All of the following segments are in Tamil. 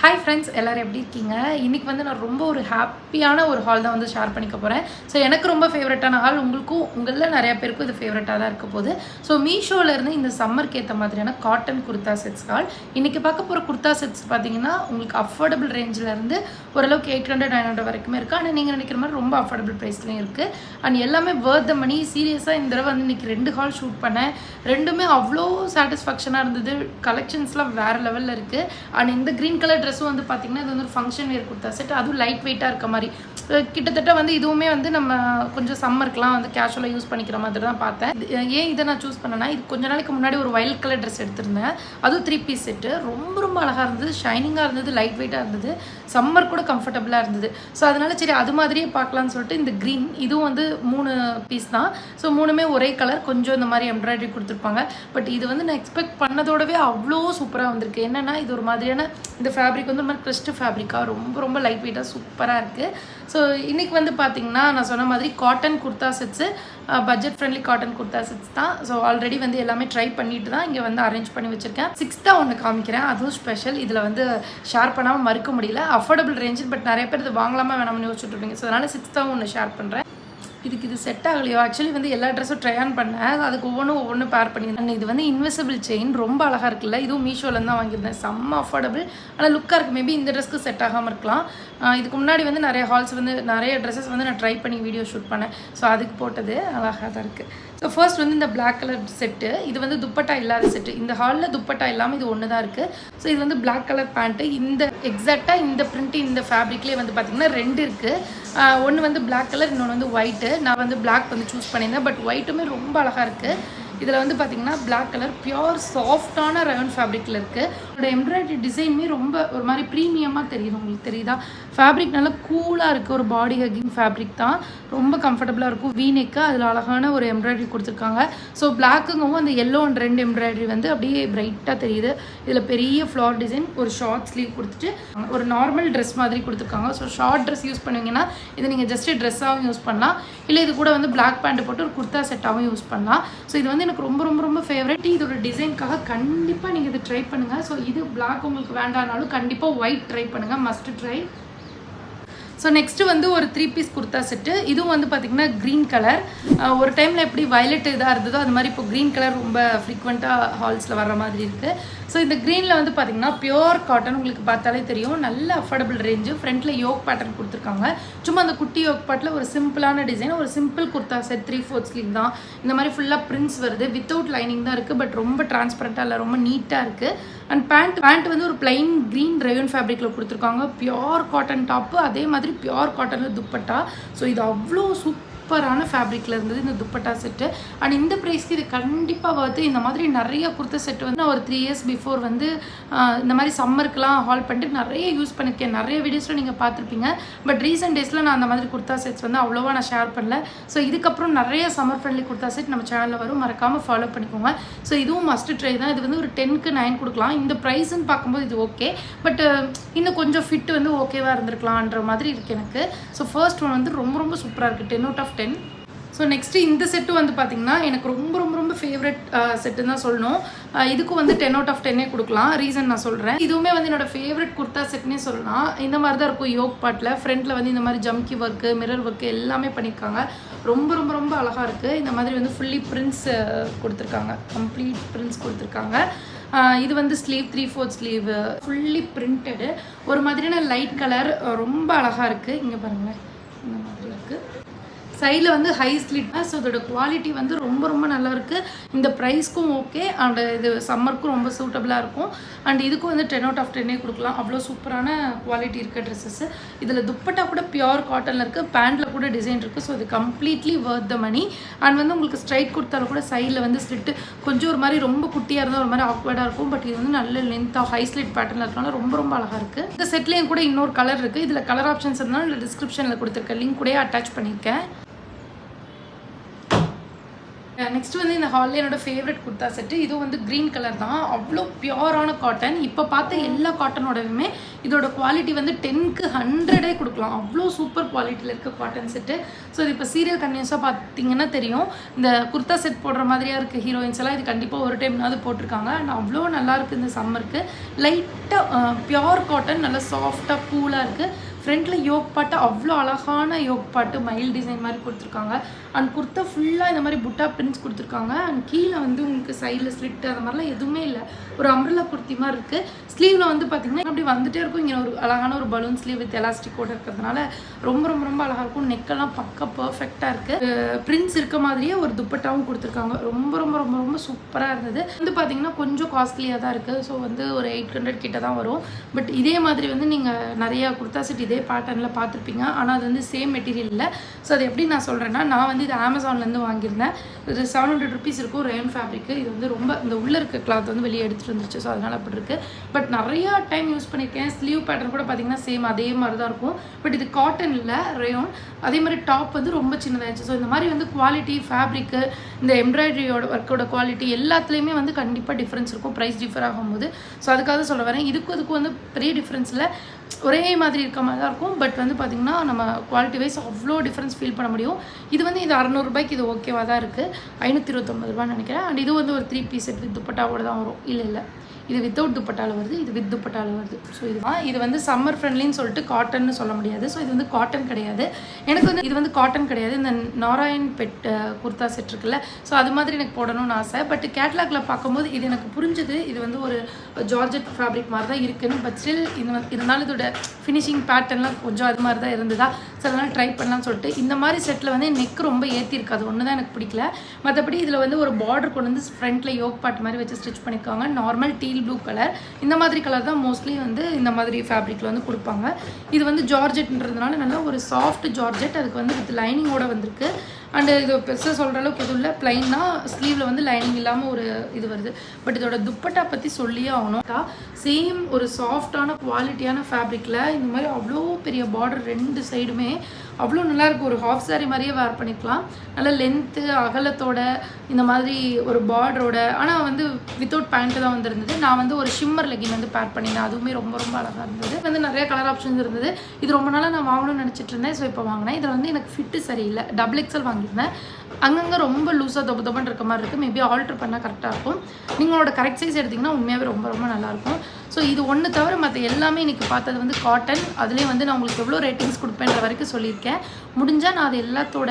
ஹாய் ஃப்ரெண்ட்ஸ், எல்லோரும் எப்படி இருக்கீங்க? இன்றைக்கி வந்து நான் ரொம்ப ஒரு ஹாப்பியான ஒரு ஹால் தான் வந்து ஷேர் பண்ணிக்க போகிறேன். ஸோ எனக்கு ரொம்ப ஃபேவரட்டான ஹால், உங்களில் நிறையா பேருக்கும் இது ஃபேவரட்டாக தான் இருக்க போகுது. ஸோ மீஷோவிலேருந்து இந்த சம்மருக்கு ஏற்ற மாதிரியான காட்டன் குர்தா செட்ஸ் ஹால். இன்றைக்கி பார்க்க போகிற குர்தா செட்ஸ் பார்த்தீங்கன்னா உங்களுக்கு அஃபோர்டபுள் ரேஞ்சிலேருந்து ஓரளவுக்கு 800-900 வரைக்குமே இருக்குது. ஆனால் நீங்கள் நினைக்கிற மாதிரி ரொம்ப அஃபோர்டபுள் ப்ரைஸ்லேயும் இருக்குது. அண்ட் எல்லாமே வர்த் த மணி. சீரியஸாக இந்த தடவை வந்து இன்றைக்கி 2 ஹால் ஷூட் பண்ணேன். ரெண்டுமே அவ்வளோ சாட்டிஸ்ஃபேக்ஷனாக இருந்தது. கலெக்ஷன்ஸ்லாம் வேறு லெவலில் இருக்குது. அண்ட் இந்த க்ரீன் கலர் ட்ரெஸ்ஸும் வந்து பார்த்திங்கன்னா இது வந்து ஒரு ஃபங்க்ஷன் வேர் குர்தா செட். அதுவும் லைட் வெயிட்டாக இருக்க மாதிரி கிட்டத்தட்ட வந்து இதுவுமே வந்து நம்ம கொஞ்சம் சம்மருக்குலாம் வந்து கேஷுவலாக யூஸ் பண்ணிக்கிற மாதிரி தான் பார்த்தேன். ஏன் இதை நான் சூஸ் பண்ணேன்னா, இது கொஞ்ச நாளைக்கு முன்னாடி ஒரு வயலட் கலர் ட்ரெஸ் எடுத்திருந்தேன். அதுவும் 3 பீஸ் செட்டு. ரொம்ப ரொம்ப அழகாக இருந்தது, ஷைனிங்காக இருந்தது, லைட் வெயிட்டாக இருந்தது, சம்மர் கூட கம்ஃபர்டபுளாக இருந்தது. ஸோ அதனால சரி அது மாதிரியே பார்க்கலான்னு சொல்லிட்டு இந்த க்ரீன் இதுவும் வந்து 3 பீஸ் தான். ஸோ 3மே ஒரே கலர், கொஞ்சம் இந்த மாதிரி எம்ப்ராய்டரி கொடுத்துருப்பாங்க. பட் இது வந்து நான் எக்ஸ்பெக்ட் பண்ணதோடவே அவ்வளோ சூப்பராக வந்திருக்கு. என்னென்னா இது ஒரு மாதிரியான இந்த ஃபேப்ரிக் வந்து ஒரு மாதிரி கிறிஸ்ட் ஃபேப்ரிக்காக ரொம்ப ரொம்ப லைட் வெயிட்டாக சூப்பராக இருக்குது. ஸோ இன்றைக்கி வந்து பார்த்திங்கன்னா நான் சொன்ன மாதிரி cotton kurta sets, budget friendly cotton kurta sets தான். ஸோ ஆல்ரெடி வந்து எல்லாமே ட்ரை பண்ணிட்டு தான் இங்கே வந்து அரேஞ்ச் பண்ணி வச்சுருக்கேன். 6th ஒன்று காமிக்கிறேன், அதுவும் ஸ்பெஷல். இதில் வந்து ஷேர் பண்ணாமல் மறுக்க முடியல. அஃபோர்டபுள் ரேஞ்சு, பட் நிறைய பேர் இது வாங்கலாமா வேணாம்னு யோசிச்சுட்டு இருப்பீங்க. ஸோ அதனால் 6th ஒன்று ஷேர் பண்ணுறேன். இது செட் ஆகலையோ. ஆக்சுவலி வந்து எல்லா ட்ரெஸ்ஸும் ட்ரை ஆன் பண்ணேன். அதுக்கு ஒவ்வொன்று பேர் பண்ணியிருந்தேன். இது வந்து இன்விசிபிள் செயின், ரொம்ப அழகாக இருக்குல்ல. இதுவும் மீஷோலேருந்து தான் வாங்கியிருந்தேன். செம்ம அஃபோர்டபுள், ஆனால் லுக்காக இருக்குது. மேபி இந்த ட்ரெஸ்க்கு செட் ஆகாமல் இருக்கலாம். இதுக்கு முன்னாடி வந்து நிறைய ஹால்ஸ் வந்து நிறைய ட்ரெஸ்ஸஸ் வந்து நான் ட்ரை பண்ணி வீடியோ ஷூட் பண்ணேன். ஸோ அதுக்கு போட்டது அழகாக தான் இருக்குது. ஸோ ஃபர்ஸ்ட் வந்து இந்த பிளாக் கலர் செட்டு, இது வந்து துப்பட்டா இல்லாத செட்டு. இந்த ஹாலில் துப்பட்டா இல்லாமல் இது ஒன்று தான் இருக்குது. ஸோ இது வந்து பிளாக் கலர் பேண்ட்டு. இந்த எக்ஸாக்டாக இந்த பிரிண்ட்டு இந்த ஃபேப்ரிக்லேயே வந்து பார்த்திங்கன்னா 2 இருக்குது. ஒன்று வந்து பிளாக் கலர், இன்னொன்று வந்து ஒயிட்டு. நான் வந்து பிளாக் வந்து சூஸ் பண்ணியிருந்தேன். பட் ஒயிட்டுமே ரொம்ப அழகாக இருக்குது. இதில் வந்து பார்த்திங்கன்னா பிளாக் கலர் பியோர் சாஃப்டான ரயோன் ஃபேப்ரிக்கில் இருக்குது. இதோட எம்ப்ராய்டரி டிசைனுமே ரொம்ப ஒரு மாதிரி ப்ரீமியமாக தெரியுது. உங்களுக்கு தெரியுதா? ஃபேப்ரிக் நல்லா கூலாக இருக்குது. ஒரு பாடி ஹக்கிங் ஃபேப்ரிக் தான், ரொம்ப கம்ஃபர்டபுளாக இருக்கும். வீநெக்கு அதில் அழகான ஒரு எம்ப்ராய்டரி கொடுத்துருக்காங்க. ஸோ பிளாக்குங்கவும் அந்த எல்லோ அண்ட் 2 எம்ப்ராய்டரி வந்து அப்படியே பிரைட்டாக தெரியுது. இதில் பெரிய ஃப்ளார் டிசைன், ஒரு ஷார்ட் ஸ்லீவ் கொடுத்துட்டு ஒரு நார்மல் ட்ரெஸ் மாதிரி கொடுத்துருக்காங்க. ஸோ ஷார்ட் ட்ரெஸ் யூஸ் பண்ணுவீங்கன்னா இதை நீங்கள் ஜஸ்ட்டு ட்ரெஸ்ஸாகவும் யூஸ் பண்ணலாம். இல்லை இது கூட வந்து பிளாக் பேண்ட் போட்டு ஒரு குர்தா செட்டாகவும் யூஸ் பண்ணலாம். ஸோ இது வந்து எனக்கு ரொம்ப ரொம்ப ரொம்ப ஃபேவரட். இதோட டிசைனுக்காக கண்டிப்பாக நீங்கள் இதை ட்ரை பண்ணுங்கள். ஸோ இது பிளாக் உங்களுக்கு வேண்டானாலும் கண்டிப்பாக ஒயிட் ட்ரை பண்ணுங்கள், மஸ்ட் ட்ரை. ஸோ நெக்ஸ்ட்டு வந்து ஒரு 3 பீஸ் குர்தா செட்டு. இதுவும் வந்து பார்த்திங்கன்னா க்ரீன் கலர். ஒரு டைமில் எப்படி வயலட் இதாக இருந்ததோ அது மாதிரி இப்போ க்ரீன் கலர் ரொம்ப ஃப்ரீக்வெண்ட்டாக ஹால்ஸில் வர்ற மாதிரி இருக்குது. ஸோ இந்த க்ரீனில் வந்து பார்த்திங்கன்னா பியோர் காட்டன், உங்களுக்கு பார்த்தாலே தெரியும். நல்ல அஃபோர்டபுள் ரேஞ்சு. ஃப்ரண்ட்டில் யோக் பேட்டர்ன் கொடுத்துருக்காங்க. சும்மா அந்த குட்டி யோக் பேட்டில் ஒரு சிம்பிளான டிசைன், ஒரு சிம்பிள் குர்தா செட். 3/4 ஸ்லீவ் தான். இந்த மாதிரி ஃபுல்லாக பிரிண்ட்ஸ் வருது. வித்தவுட் லைனிங் தான் இருக்குது. பட் ரொம்ப டிரான்ஸ்பரண்ட்டாக இல்லை, ரொம்ப நீட்டாக இருக்குது. அண்ட் பேண்ட் வந்து ஒரு பிளைன் க்ரீன் ரயோன் ஃபேப்ரிக்கில் கொடுத்துருக்காங்க. பியோர் காட்டன் டாப்பு, அதே மாதிரி பியோர் காட்டனில் துப்பட்டா. ஸோ இது அவ்வளோ சூப்பரான ஃபேப்ரிக்கில் இருந்தது இந்த துப்பட்டா செட்டு. அண்ட் இந்த ப்ரைஸ்க்கு இது கண்டிப்பாக வருது. இந்த மாதிரி நிறைய குர்த்த செட்டு வந்து நான் ஒரு 3 இயர்ஸ் பிஃபோர் வந்து இந்த மாதிரி சம்மருக்குலாம் ஹால் பண்ணிட்டு நிறைய யூஸ் பண்ணியிருக்கேன். நிறைய வீடியோஸில் நீங்கள் பார்த்துருப்பீங்க. பட் ரீசெண்ட் டேஸில் நான் அந்த மாதிரி குர்த்தா செட்ஸ் வந்து அவ்வளோவா நான் ஷேர் பண்ணல. ஸோ இதுக்கப்புறம் நிறைய சம்மர் ஃப்ரெண்ட்லி குர்த்தா செட் நம்ம சேனலில் வரும், மறக்காமல் ஃபாலோ பண்ணிக்கோங்க. ஸோ இதுவும் மஸ்ட் ட்ரை தான். இது வந்து ஒரு 10க்கு 9 கொடுக்கலாம். இந்த ப்ரைஸ்ன்னு பார்க்கும்போது இது ஓகே. பட் இன்னும் கொஞ்சம் ஃபிட் வந்து ஓகேவாக இருந்திருக்கலான்ற மாதிரி இருக்குது எனக்கு. ஸோ ஃபர்ஸ்ட் ஒன் வந்து ரொம்ப ரொம்ப சூப்பராக இருக்குது, 10/10. ஸோ நெக்ஸ்ட்டு இந்த செட்டு வந்து பார்த்திங்கன்னா எனக்கு ரொம்ப ரொம்ப ரொம்ப ஃபேவரட் செட்டுன்னு தான் சொல்லணும். இதுக்கும் வந்து 10/10 கொடுக்கலாம். ரீசன் நான் சொல்கிறேன். இதுவுமே வந்து என்னோடய ஃபேவரட் குர்தா செட்னே சொல்லலாம். இந்த மாதிரி தான் இருக்கும். யோக் பாட்டில் ஃப்ரண்ட்டில் வந்து இந்த மாதிரி ஜம்கி ஒர்க்கு, மிரர் ஒர்க்கு எல்லாமே பண்ணியிருக்காங்க. ரொம்ப ரொம்ப ரொம்ப அழகாக இருக்குது. இந்த மாதிரி வந்து ஃபுல்லி பிரிண்ட்ஸ் கொடுத்துருக்காங்க, கம்ப்ளீட் பிரிண்ட்ஸ் கொடுத்துருக்காங்க. இது வந்து ஸ்லீவ் 3/4 ஸ்லீவ், ஃபுல்லி பிரிண்டடு, ஒரு மாதிரியான லைட் கலர், ரொம்ப அழகாக இருக்குது. இங்கே பாருங்களேன், இந்த மாதிரி இருக்குது. சைடில் வந்து ஹை ஸ்லிட். ஸோ இதோட குவாலிட்டி வந்து ரொம்ப ரொம்ப நல்லா இருக்குது. இந்த ப்ரைஸ்க்கும் ஓகே. அண்ட் இது சம்மருக்கும் ரொம்ப சூட்டபுளாக இருக்கும். அண்ட் இதுக்கும் வந்து 10/10 கொடுக்கலாம். அவ்வளோ சூப்பரான குவாலிட்டி இருக்க ட்ரெஸ்ஸஸ். இதில் துப்பட்டா கூட பியோர் காட்டனில் இருக்குது. பேண்டில் கூட டிசைன் இருக்குது. ஸோ இது completely worth the money. And வந்து உங்களுக்கு ஸ்ட்ரைட் கொடுத்தாலும் கூட சைடில் வந்து ஸ்லிட்டு கொஞ்சம் ஒரு மாதிரி ரொம்ப குட்டியாக இருந்தால் ஒரு மாதிரி ஆக்வர்டாக இருக்கும். பட் இது வந்து நல்ல லென்த்தாக ஹை ஸ்லிட் பேட்டர்னில் இருக்கனால ரொம்ப ரொம்ப அழகாக இருக்குது. இந்த செட்லேயும் கூட இன்னொரு கலர் இருக்குது. இதில் கலர் ஆப்ஷன்ஸ் இருந்தாலும் இந்த டிஸ்கிரிப்ஷனில் கொடுத்துருக்கேன், லிங்க் கூட அட்டாச் பண்ணியிருக்கேன். நெக்ஸ்ட் வந்து இந்த ஹாலில் என்னோட ஃபேவரட் குர்தா செட்டு. இதுவும் வந்து க்ரீன் கலர் தான். அவ்வளோ பியூரான காட்டன். இப்போ பார்த்த எல்லா காட்டனோடவுமே இதோட குவாலிட்டி வந்து 10க்கு 100 கொடுக்கலாம். அவ்வளோ சூப்பர் குவாலிட்டியில் இருக்க காட்டன் செட்டு. ஸோ இது இப்போ சீரியல் கன்வியூஸாக பார்த்தீங்கன்னா தெரியும், இந்த குர்தா செட் போடுற மாதிரியாக இருக்குது ஹீரோயின்ஸ் எல்லாம். இது கண்டிப்பாக ஒரு டைம்னாவது போட்டிருக்காங்க. ஆனால் அவ்வளோ நல்லாயிருக்கு இந்த சம்மருக்கு. லைட்டாக பியோர் காட்டன், நல்லா சாஃப்டாக கூலாக இருக்குது. ஃப்ரண்ட்டில் யோக் பாட்டு அவ்வளோ அழகான யோக் பாட்டு மயில் டிசைன் மாதிரி கொடுத்துருக்காங்க. அண்ட் குர்த்தா ஃபுல்லாக இந்த மாதிரி புட்டா பிரிண்ட்ஸ் கொடுத்துருக்காங்க. அண்ட் கீழே வந்து உங்களுக்கு சைடில் ஸ்லிட்டு அந்த மாதிரிலாம் எதுவுமே இல்லை. ஒரு அம்ப்ரெல்லா குர்த்தி மாதிரி இருக்குது. ஸ்லீவில் வந்து பார்த்திங்கன்னா அப்படி வந்துகிட்டே இருக்கும். இங்கே ஒரு அழகான ஒரு பலூன் ஸ்லீவ் வித் எலாஸ்டிக்கோடு இருக்கிறதுனால ரொம்ப ரொம்ப ரொம்ப அழகாக இருக்கும். நெக்கெல்லாம் பக்கா பர்ஃபெக்டாக இருக்குது. பிரிண்ட்ஸ் இருக்க மாதிரியே ஒரு துப்பட்டாவும் கொடுத்துருக்காங்க. ரொம்ப ரொம்ப ரொம்ப ரொம்ப சூப்பராக இருந்தது. வந்து பார்த்திங்கன்னா கொஞ்சம் காஸ்ட்லியாக தான் இருக்குது. ஸோ வந்து ஒரு 800 கிட்ட தான் வரும். பட் இதே மாதிரி வந்து நீங்கள் நிறையா குர்த்தா செட் இதே பேட்டர்னில் பார்த்துருப்பீங்க. ஆனால் அது வந்து சேம் மெட்டீரியல் இல்லை. ஸோ அது எப்படி நான் சொல்கிறேன்னா, நான் வந்து இது அமேசான்லேருந்து வாங்கியிருந்தேன். இது 700 ருபீஸ் இருக்கும். ரேன் ஃபேப்ரிக்கு. இது வந்து ரொம்ப இந்த உள்ளே இருக்க கிளாத் வந்து வெளியே எடுத்துகிட்டு வந்துருச்சு. ஸோ அதனால் அப்படி இருக்குது. பட் நிறையா டைம் யூஸ் பண்ணியிருக்கேன். ஸ்லீவ் பேட்டர்ன் கூட பார்த்திங்கன்னா சேம் அதே மாதிரி தான் இருக்கும். பட் இது காட்டன் இல்லை, ரேயோன். அதே மாதிரி டாப் வந்து ரொம்ப சின்னதாகிடுச்சு. ஸோ இந்த மாதிரி வந்து குவாலிட்டி, ஃபேப்ரிக்கு, இந்த எம்ப்ராய்டரியோட ஒர்க்கோட குவாலிட்டி எல்லாத்துலேயுமே வந்து கண்டிப்பாக டிஃப்ரென்ஸ் இருக்கும் ப்ரைஸ் டிஃபர் ஆகும்போது. ஸோ அதுக்காக சொல்ல வரேன். இதுக்கும் வந்து பெரிய டிஃப்ரென்ஸ் இல்லை, ஒரே மாதிரி இருக்க மாதிரி தான் இருக்கும். பட் வந்து பார்த்திங்கன்னா நம்ம குவாலிட்டி வைஸ் அவ்வளோ டிஃப்ரென்ஸ் ஃபீல் பண்ண முடியும். இது வந்து இது 600 ரூபாய்க்கு இது ஓகேவாக தான் இருக்குது. 529 ரூபான்னு நினைக்கிறேன். அண்ட் இது வந்து ஒரு 3 பீஸ் செட் வித் துப்பட்டாவோட தான் வரும். இல்லை இது வித்தவுட் துப்பட்டாவில் வருது, இது வித் துப்பட்டாவில் வருது. ஸோ இது வந்து சம்மர் ஃப்ரெண்ட்லின்னு சொல்லிட்டு காட்டன்னு சொல்ல முடியாது. ஸோ இது வந்து காட்டன் கிடையாது. எனக்கு வந்து இது வந்து காட்டன் கிடையாது. இந்த நாராயண் பெட் குர்தா செட் இருக்குல்ல, ஸோ அது மாதிரி எனக்கு போடணும்னு ஆசை. பட் கேட்லாகில் பார்க்கும்போது இது எனக்கு புரிஞ்சது, இது வந்து ஒரு ஜார்ஜெட் ஃபேப்ரிக் மாதிரி தான் இருக்குன்னு. பட் ஸ்டில் இருந்தாலும் இதோட ஃபினிஷிங் பேட்டர்ன்லாம் கொஞ்சம் அது மாதிரி தான் இருந்ததா. ஸோ அதனால் ட்ரை பண்ணலாம்னு சொல்லிட்டு இந்த மாதிரி செட்டில் வந்து நெக் ரொம்ப ஏற்றிருக்காது. ஒன்று தான் எனக்கு பிடிக்கல. மற்றபடி இதில் வந்து ஒரு பார்டர் கொண்டு வந்து ஃப்ரண்ட்டில் யோக் பாட் மாதிரி வச்சு ஸ்டிச் பண்ணியிருக்காங்க. Normal deal blue colour. இந்த மாதிரி கலர் தான் மோஸ்ட்லி வந்து இந்த மாதிரி ஃபேப்ரிக்கில் வந்து கொடுப்பாங்க. இது வந்து ஜார்ஜெட்ன்றதுனால நல்லா ஒரு சாஃப்ட் ஜார்ஜெட். அதுக்கு வந்து வித் லைனிங்கோட வந்திருக்கு. அண்டு இது பெருசாக சொல்கிற அளவுக்கு எதுவும் இல்லை, ப்ளைன்னா ஸ்லீவில் வந்து லைனிங் இல்லாமல் ஒரு இது வருது. பட் இதோட துப்பட்டா பற்றி சொல்லியே ஆகணும். சேம் ஒரு சாஃப்டான குவாலிட்டியான ஃபேப்ரிக்கில் இந்த மாதிரி அவ்வளோ பெரிய பார்டர் 2 சைடுமே அவ்வளோ நல்லாயிருக்கும். ஒரு ஹாஃப் சாரி மாதிரியே வேர் பண்ணிக்கலாம். நல்லா லென்த்து அகலத்தோட இந்த மாதிரி ஒரு பார்டரோட. ஆனால் வந்து வித்தவுட் பேண்ட்டு தான் வந்துருந்தது. நான் வந்து ஒரு ஷிம்மர் லெகின் வந்து பேர் பண்ணினேன். அதுவுமே ரொம்ப ரொம்ப அழகாக இருந்தது. வந்து நிறைய கலர் ஆப்ஷன்ஸ் இருந்தது. இது ரொம்ப நாளாக நான் வாங்கணும்னு நினச்சிட்டு இருந்தேன். ஸோ இப்போ வாங்கினேன். இதில் வந்து எனக்கு ஃபிட்டு சரியில்லை. XXL வாங்கியிருந்தேன். அங்கங்கே ரொம்ப லூஸாக தொப்பன்னு இருக்க மாதிரி இருக்குது. மேபி ஆல்ட்ரு பண்ணால் கரெக்டாக இருக்கும். நீங்களோட கரெக்ட் சைஸ் எடுத்திங்கன்னா உண்மையாகவே ரொம்ப ரொம்ப நல்லாயிருக்கும். ஸோ இது ஒன்று தவிர மற்ற எல்லாமே இன்றைக்கி பார்த்தது வந்து காட்டன். அதுலேயே வந்து நான் உங்களுக்கு எவ்வளோ ரேட்டிங்ஸ் கொடுப்பேன்ற வரைக்கும் சொல்லியிருக்கேன். முடிஞ்சால் நான் அது எல்லாத்தோட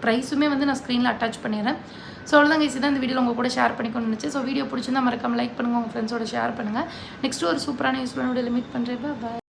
ப்ரைஸுமே வந்து நான் ஸ்க்ரீனில் அட்டாச் பண்ணிடுறேன். ஸோ அவ்வளோதான் இதான் இந்த வீடியோவில் உங்கள் கூட ஷேர் பண்ணிக்கணும்னு நினச்சி. ஸோ வீடியோ பிடிச்சிருந்தா மறக்காம லைக் பண்ணுங்கள், உங்கள் ஃப்ரெண்ட்ஸோட ஷேர் பண்ணுங்கள். நெக்ஸ்ட்டு ஒரு சூப்பரான யூஸ்ஃபுல்லான வீடியோவில் மீட் பண்ணுறேன். பாய்.